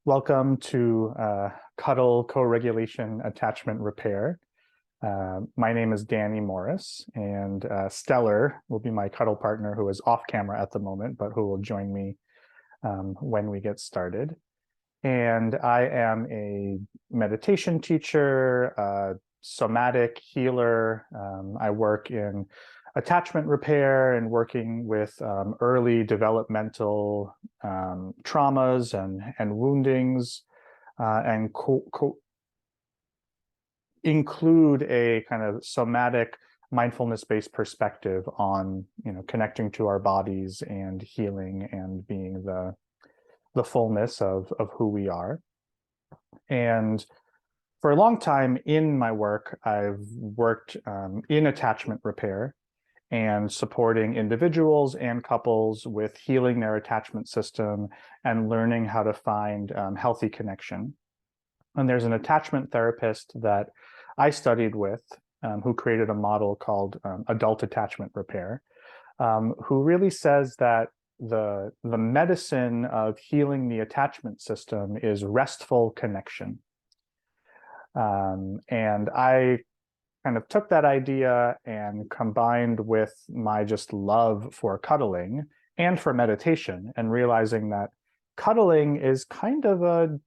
Welcome to Cuddle Co-regulation attachment repair. My name is Danny Morris, and Stellar will be my cuddle partner who is off camera at the moment, but who will join me when we get started. And I am a meditation teacher, a somatic healer. I work in attachment repair and working with early developmental traumas and woundings, and include a kind of somatic mindfulness-based perspective on connecting to our bodies and healing and being the fullness of who we are. And for a long time in my work, I've worked in attachment repair and supporting individuals and couples with healing their attachment system and learning how to find healthy connection. And there's an attachment therapist that I studied with who created a model called adult attachment repair, who really says that the medicine of healing the attachment system is restful connection. And I kind of took that idea and combined with my just love for cuddling and for meditation, and realizing that cuddling is kind of a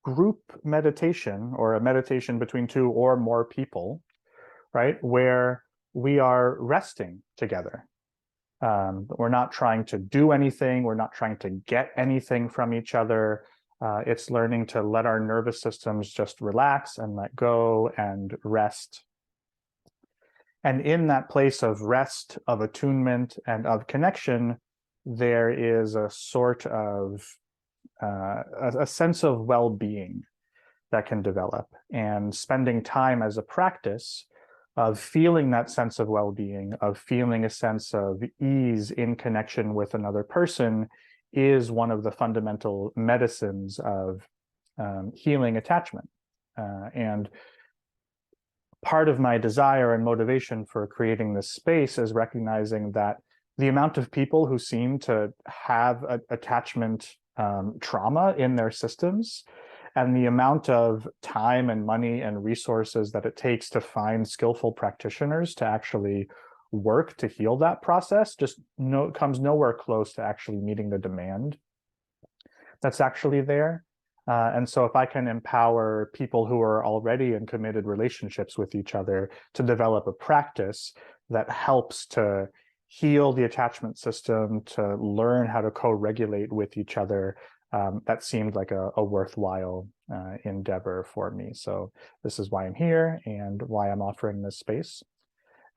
group meditation, or a meditation between two or more people, right? Where we are resting together. We're not trying to do anything. We're not trying to get anything from each other. It's learning to let our nervous systems just relax and let go and rest. And in that place of rest, of attunement, and of connection, there is a sort of a sense of well-being that can develop. And spending time as a practice of feeling that sense of well-being, of feeling a sense of ease in connection with another person, is one of the fundamental medicines of healing attachment. And part of my desire and motivation for creating this space is recognizing that the amount of people who seem to have attachment trauma in their systems, and the amount of time and money and resources that it takes to find skillful practitioners to actually work to heal that process just comes nowhere close to actually meeting the demand that's actually there. And so if I can empower people who are already in committed relationships with each other to develop a practice that helps to heal the attachment system, to learn how to co-regulate with each other, that seemed like a worthwhile endeavor for me. So this is why I'm here and why I'm offering this space.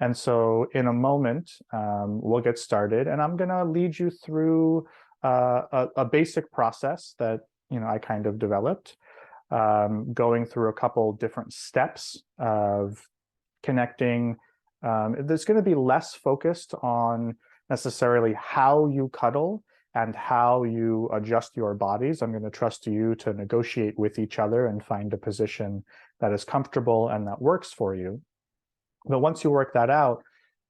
And so in a moment, we'll get started, and I'm going to lead you through a basic process that I kind of developed, going through a couple different steps of connecting. There's going to be less focused on necessarily how you cuddle and how you adjust your bodies. I'm going to trust you to negotiate with each other and find a position that is comfortable and that works for you. But once you work that out,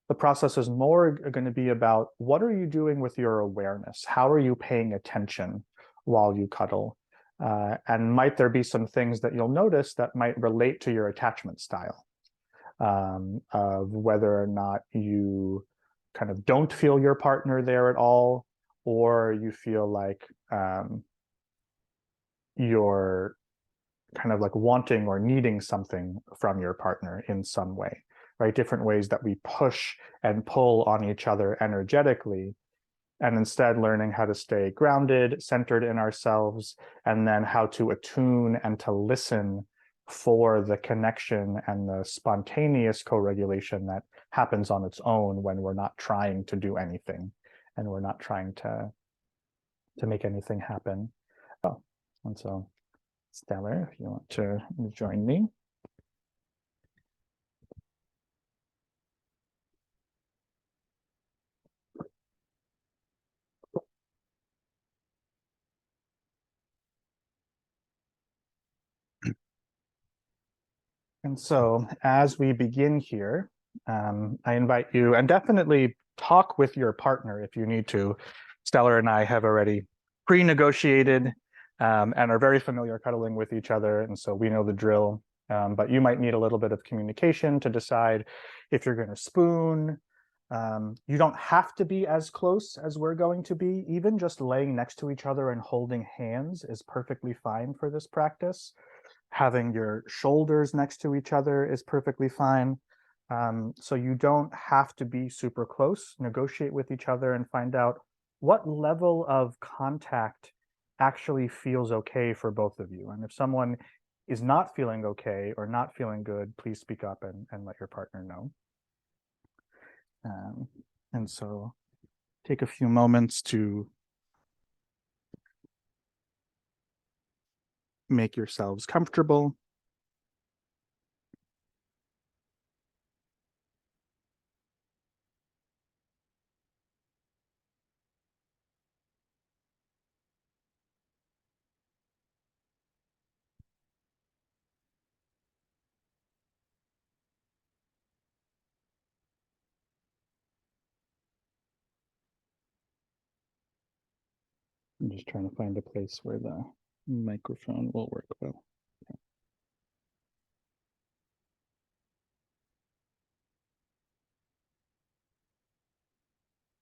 the process is more going to be about, what are you doing with your awareness? How are you paying attention while you cuddle? And might there be some things that you'll notice that might relate to your attachment style, of whether or not you kind of don't feel your partner there at all, or you feel like you're kind of like wanting or needing something from your partner in some way, right? Different ways that we push and pull on each other energetically, and instead learning how to stay grounded, centered in ourselves, and then how to attune and to listen for the connection and the spontaneous co-regulation that happens on its own when we're not trying to do anything and we're not trying to make anything happen. Oh, and so Stellar, if you want to join me. And so as we begin here, I invite you, and definitely talk with your partner if you need to. Stellar and I have already pre-negotiated and are very familiar cuddling with each other. And so we know the drill. But you might need a little bit of communication to decide if you're going to spoon. You don't have to be as close as we're going to be. Even just laying next to each other and holding hands is perfectly fine for this practice. Having your shoulders next to each other is perfectly fine. So you don't have to be super close. Negotiate with each other and find out what level of contact actually feels okay for both of you. And if someone is not feeling okay or not feeling good, please speak up and let your partner know. Um, and so take a few moments to make yourselves comfortable. I'm just trying to find a place where the microphone will work well.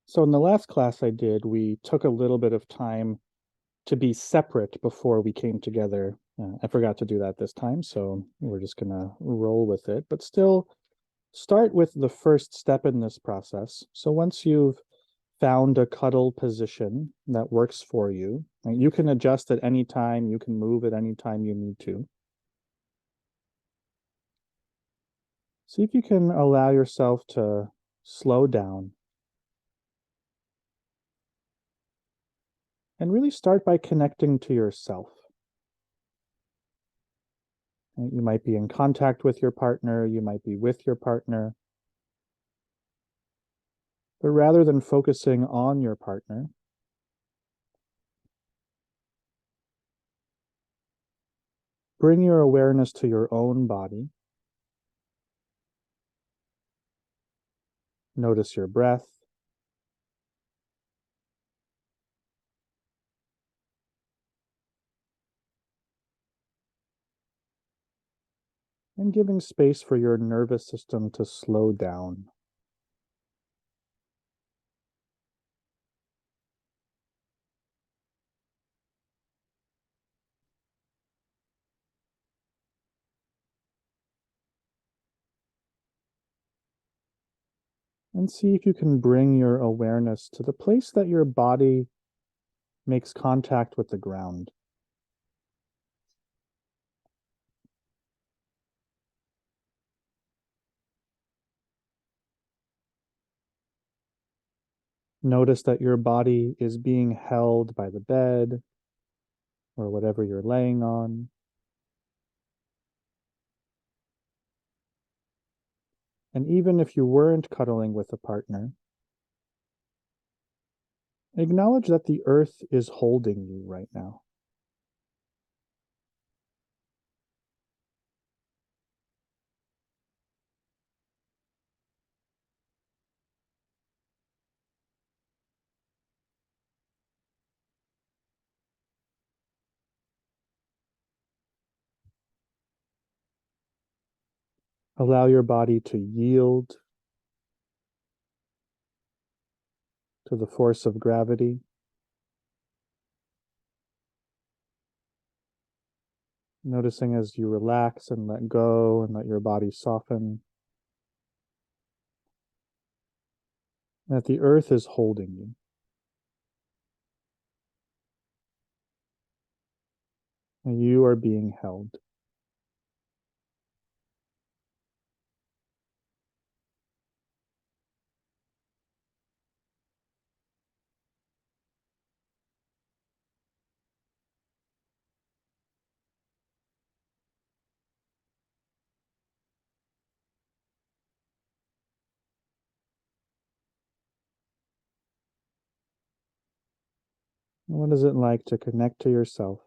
So in the last class I did, we took a little bit of time to be separate before we came together. I forgot to do that this time, so we're just gonna roll with it, but still start with the first step in this process. So once you've found a cuddle position that works for you, and you can adjust at any time, you can move at any time you need to. See if you can allow yourself to slow down and really start by connecting to yourself. You might be in contact with your partner, you might be with your partner, but rather than focusing on your partner, bring your awareness to your own body. Notice your breath. And giving space for your nervous system to slow down. And see if you can bring your awareness to the place that your body makes contact with the ground. Notice that your body is being held by the bed or whatever you're laying on. And even if you weren't cuddling with a partner, acknowledge that the earth is holding you right now. Allow your body to yield to the force of gravity. Noticing as you relax and let go and let your body soften, that the earth is holding you. And you are being held. What is it like to connect to yourself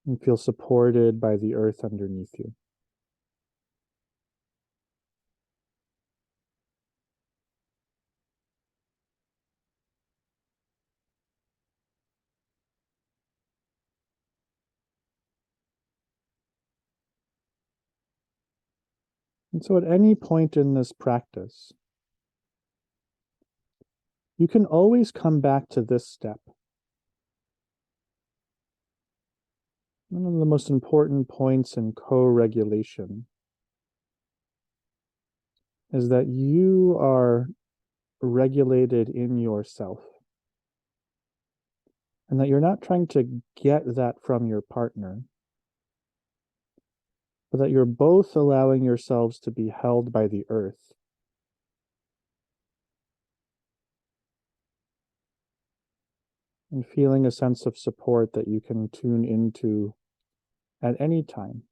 and feel supported by the earth underneath you? And so at any point in this practice, you can always come back to this step. One of the most important points in co-regulation is that you are regulated in yourself, and that you're not trying to get that from your partner, but that you're both allowing yourselves to be held by the earth. And feeling a sense of support that you can tune into at any time.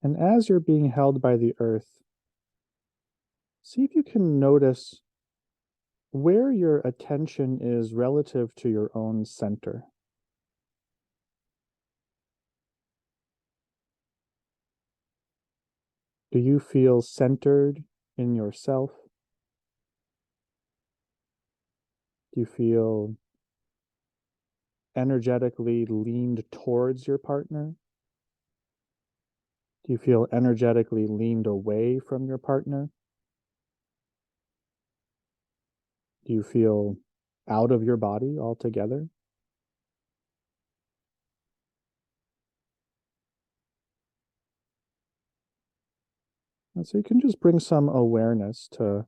And as you're being held by the earth, see if you can notice where your attention is relative to your own center. Do you feel centered in yourself? Do you feel energetically leaned towards your partner? Do you feel energetically leaned away from your partner? Do you feel out of your body altogether? And so you can just bring some awareness to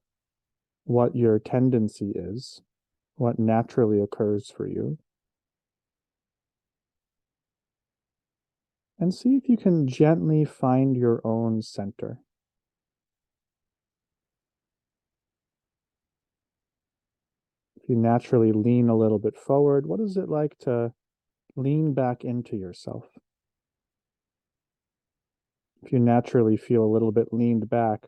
what your tendency is, what naturally occurs for you, and see if you can gently find your own center. If you naturally lean a little bit forward, what is it like to lean back into yourself? If you naturally feel a little bit leaned back,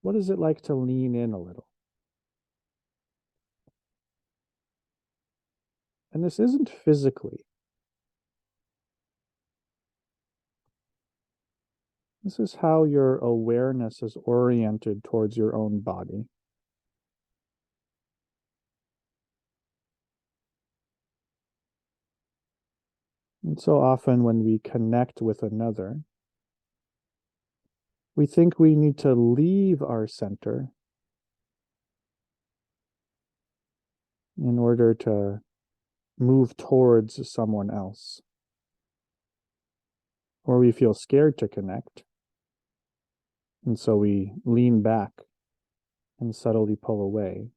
what is it like to lean in a little? And this isn't physically. This is how your awareness is oriented towards your own body. And so often when we connect with another, we think we need to leave our center in order to move towards someone else. Or we feel scared to connect. And so we lean back and subtly pull away.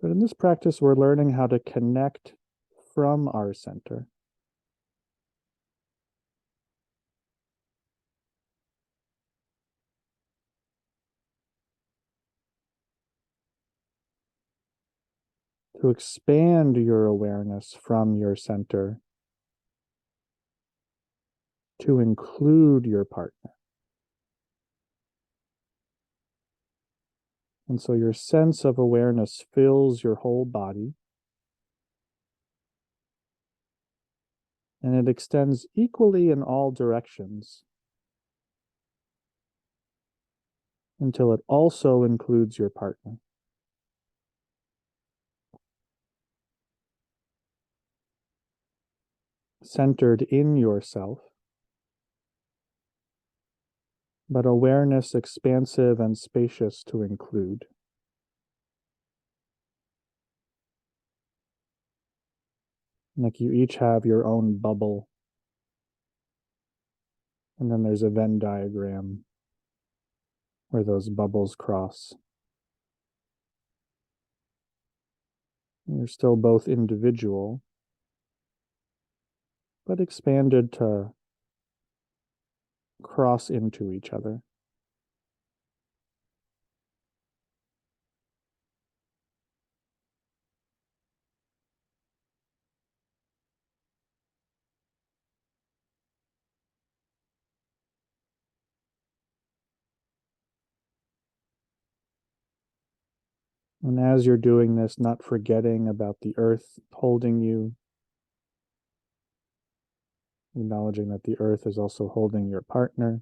But in this practice, we're learning how to connect from our center. To expand your awareness from your center to include your partner. And so your sense of awareness fills your whole body, and it extends equally in all directions until it also includes your partner. Centered in yourself, but awareness expansive and spacious to include. Like you each have your own bubble, and then there's a Venn diagram where those bubbles cross. You're still both individual, but expanded to cross into each other. And as you're doing this, not forgetting about the earth holding you, acknowledging that the earth is also holding your partner.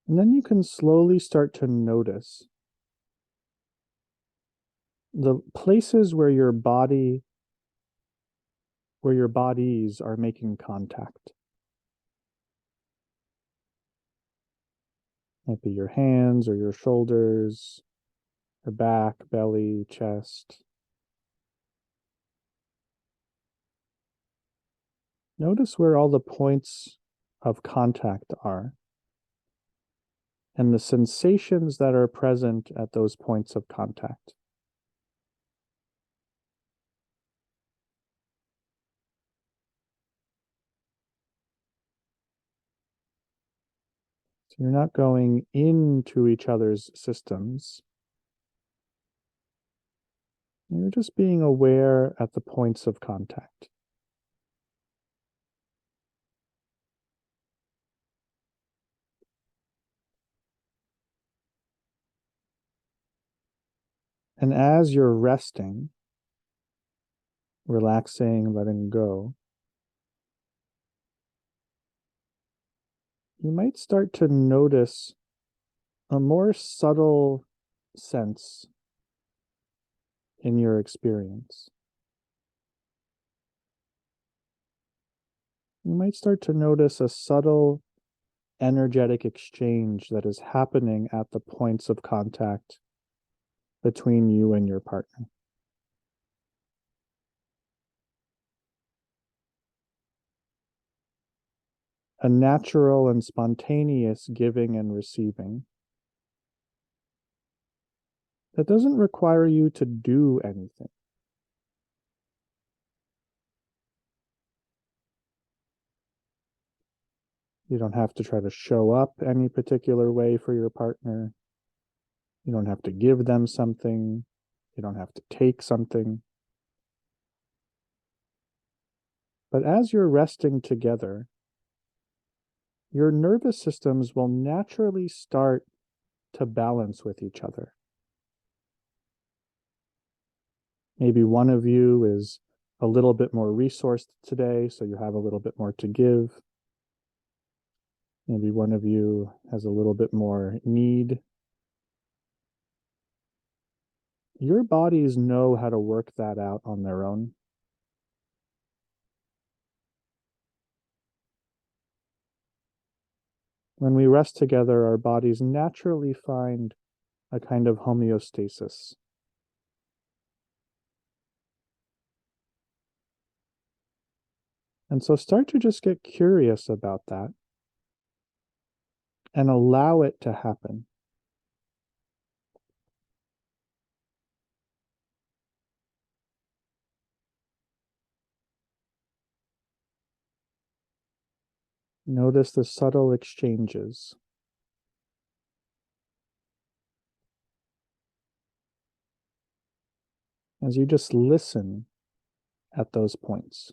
And then you can slowly start to notice the places where your bodies are making contact. Might be your hands or your shoulders, your back, belly, chest. Notice where all the points of contact are and the sensations that are present at those points of contact. So you're not going into each other's systems. You're just being aware at the points of contact. And as you're resting, relaxing, letting go, you might start to notice a more subtle sense in your experience. You might start to notice a subtle energetic exchange that is happening at the points of contact between you and your partner. A natural and spontaneous giving and receiving that doesn't require you to do anything. You don't have to try to show up any particular way for your partner. You don't have to give them something. You don't have to take something. But as you're resting together, your nervous systems will naturally start to balance with each other. Maybe one of you is a little bit more resourced today, so you have a little bit more to give. Maybe one of you has a little bit more need. Your bodies know how to work that out on their own. When we rest together, our bodies naturally find a kind of homeostasis. And so start to just get curious about that and allow it to happen. Notice the subtle exchanges. As you just listen at those points.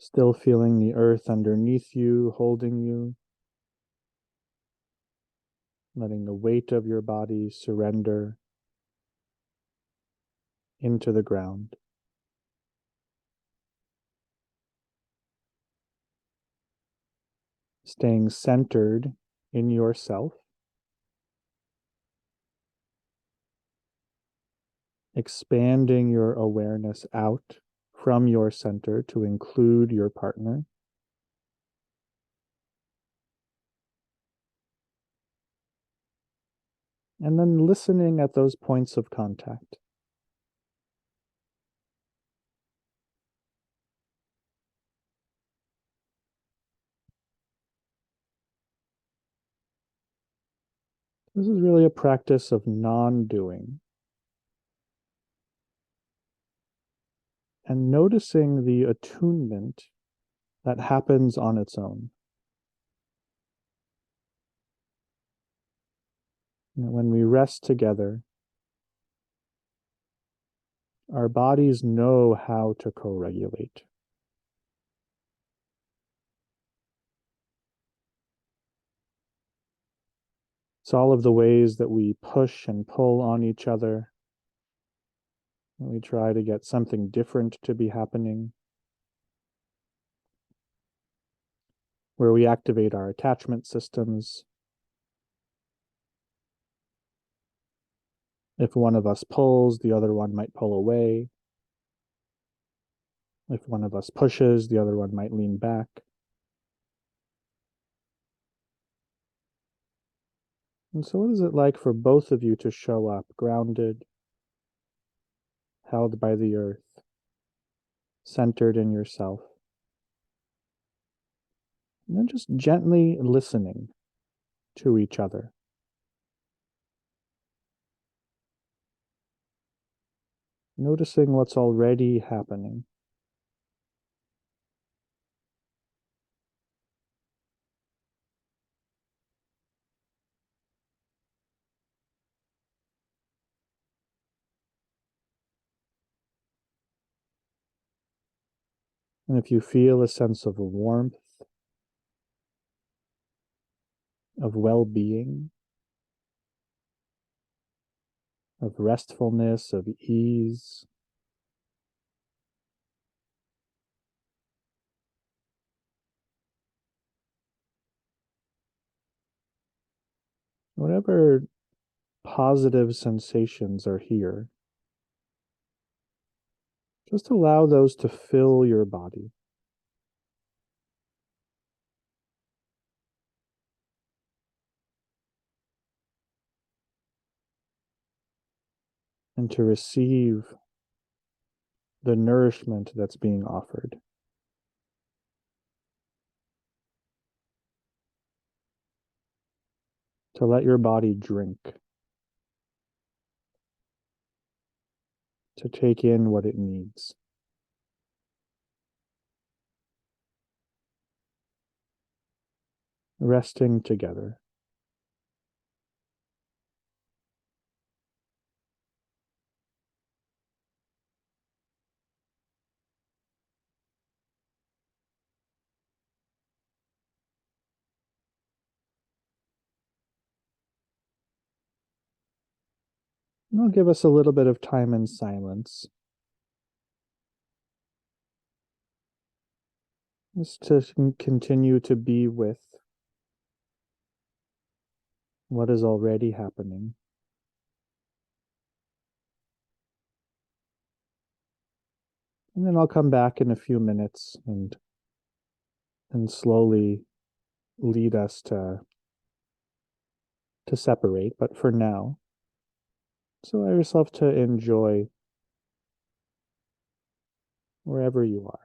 Still feeling the earth underneath you, holding you. Letting the weight of your body surrender into the ground. Staying centered in yourself. Expanding your awareness out from your center to include your partner. And then listening at those points of contact. This is really a practice of non-doing and noticing the attunement that happens on its own. When we rest together, our bodies know how to co-regulate. It's all of the ways that we push and pull on each other. We try to get something different to be happening, where we activate our attachment systems. If one of us pulls, the other one might pull away. If one of us pushes, the other one might lean back. And so, what is it like for both of you to show up grounded, held by the earth, centered in yourself? And then just gently listening to each other. Noticing what's already happening. And if you feel a sense of warmth, of well-being, of restfulness, of ease, whatever positive sensations are here, just allow those to fill your body. And to receive the nourishment that's being offered. To let your body drink. To take in what it needs. Resting together. And I'll give us a little bit of time in silence. Just to continue to be with what is already happening. And then I'll come back in a few minutes and slowly lead us to separate. But for now, so allow yourself to enjoy wherever you are.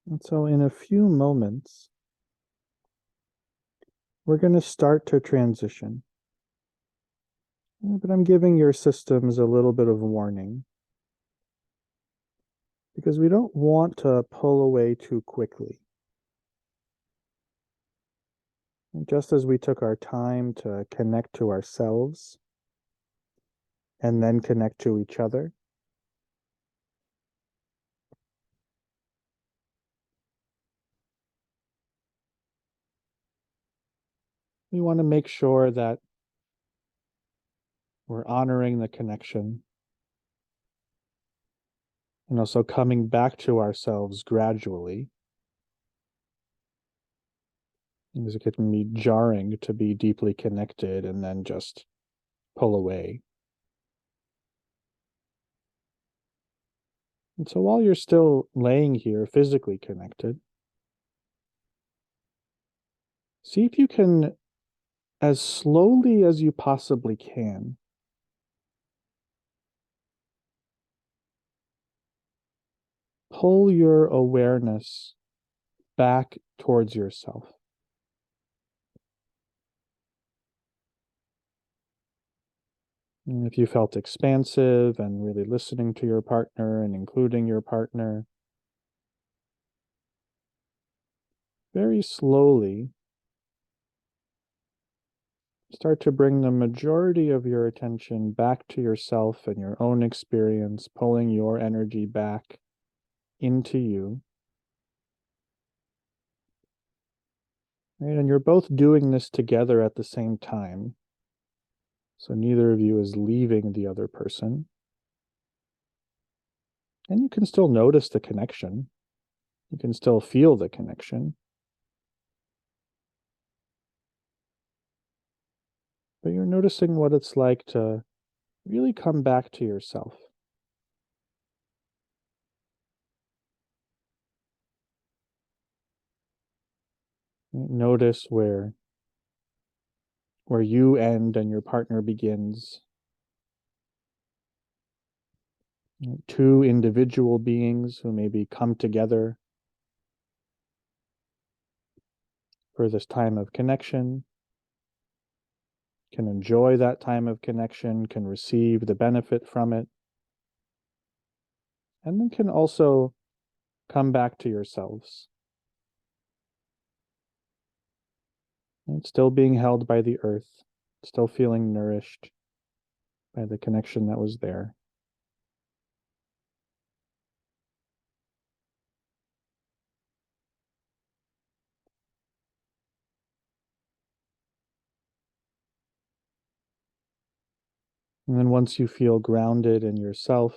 And so in a few moments, we're going to start to transition. But I'm giving your systems a little bit of warning because we don't want to pull away too quickly. And just as we took our time to connect to ourselves and then connect to each other, we want to make sure that we're honoring the connection and also coming back to ourselves gradually. Because it can be jarring to be deeply connected and then just pull away. And so while you're still laying here physically connected, see if you can, as slowly as you possibly can, pull your awareness back towards yourself. And if you felt expansive and really listening to your partner and including your partner, very slowly start to bring the majority of your attention back to yourself and your own experience, pulling your energy back into you. Right? And you're both doing this together at the same time. So neither of you is leaving the other person. And you can still notice the connection. You can still feel the connection. But you're noticing what it's like to really come back to yourself. Notice where you end and your partner begins. Two individual beings who maybe come together for this time of connection, can enjoy that time of connection, can receive the benefit from it, and then can also come back to yourselves. And still being held by the earth, still feeling nourished by the connection that was there. And then once you feel grounded in yourself,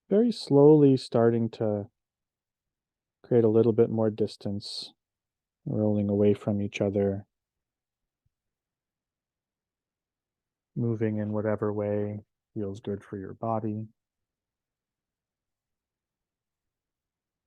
very slowly starting to create a little bit more distance, rolling away from each other, moving in whatever way feels good for your body.